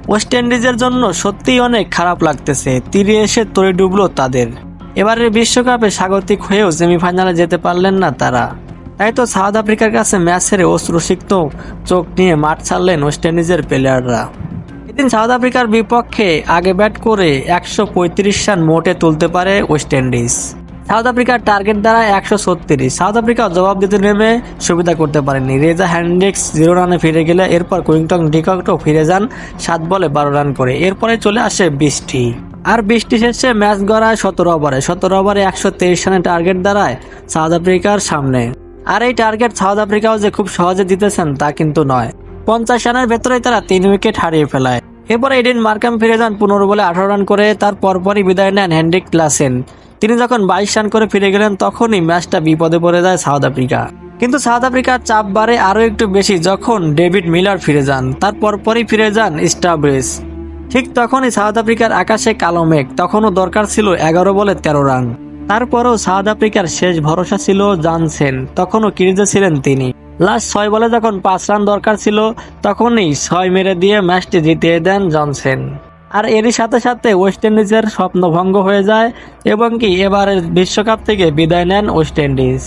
West ইন্ডিজের জন্য সত্যিই অনেক খারাপ লাগতেছে, তীরে এসে তরে ডুবলো তাদের। এবারের বিশ্বকাপে স্বাগতিক হয়েও সেমিফাইনালে যেতে পারলেন না তারা। তাই তো সাউথ আফ্রিকার কাছে ম্যাচ হেরে অশ্রুসিক্ত চোখ নিয়ে মাঠ ছাড়লেন ওয়েস্ট ইন্ডিজের প্লেয়াররা। এদিন সাউথ আফ্রিকার বিপক্ষে আগে ব্যাট করে 135 রান মোটে তুলতে পারে ওয়েস্ট ইন্ডিজ। সাউথ আফ্রিকার টার্গেট দ্বারা 136। সাউথ আফ্রিকা জবাব দিতে নেমে সুবিধা করতে পারেনি। রেজা হ্যান্ড্রিক্স 0 রানে ফিরে গেলে এরপর কুইন্টন ডিককও ফিরে যান 7 বলে 12 রান করে। এরপরে চলে আসে বৃষ্টি, আর বৃষ্টি শেষে ম্যাচ গড়ায় 17 ওভারে। 17 ওভারে 123 রানের টার্গেট দাঁড়ায় সাউথ আফ্রিকার সামনে। আর এই টার্গেট সাউথ আফ্রিকাও যে খুব সহজে জিতেছেন তা কিন্তু নয়। 50 রানের ভেতরেই তারা 3 উইকেট হারিয়ে ফেলায়। এরপরে এডিন মার্কাম ফিরে যান 15 বলে 18 রান করে। তার পরপরই বিদায় নেন হেনরিক ক্লাসেন। তিনি যখন 22 রান করে ফিরে গেলেন তখনই ম্যাচটা বিপদে পড়ে যায় সাউথ আফ্রিকা। কিন্তু সাউথ আফ্রিকার চাপ বাড়ে আরো একটু বেশি যখন ডেভিড মিলার ফিরে যান। তার পরপরই ফিরে যান স্টাব্রিজ। ঠিক তখনই সাউথ আফ্রিকার আকাশে কালো মেঘ। তখনও দরকার ছিল 11 বলে 13 রান। তারপরও সাউথ আফ্রিকার শেষ ভরসা ছিল জনসেন, তখনও ক্রিজে ছিলেন তিনি। লাস্ট 6 বলে যখন 5 রান দরকার ছিল তখনই 6 মেরে দিয়ে ম্যাচটি জিতিয়ে দেন জনসেন। আর এরই সাথে সাথে ওয়েস্ট ইন্ডিজের স্বপ্নভঙ্গ হয়ে যায় এবং কি এবারের বিশ্বকাপ থেকে বিদায় নেন ওয়েস্ট ইন্ডিজ।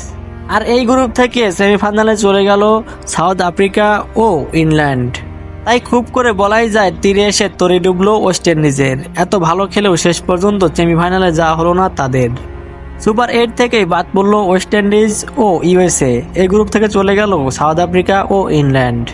আর এই গ্রুপ থেকে সেমিফাইনালে চলে গেল সাউথ আফ্রিকা ও ইংল্যান্ড। তাই খুব করে বলাই যায় তীরে এসে তরি ডুবলো ওয়েস্ট ইন্ডিজের। এত ভালো খেলেও শেষ পর্যন্ত সেমিফাইনালে যাওয়া হলো না তাদের। সুপার 8 থেকেই বাদ পড়লো ওয়েস্ট ইন্ডিজ ও ইউএসএ। এই গ্রুপ থেকে চলে গেল সাউথ আফ্রিকা ও ইংল্যান্ড।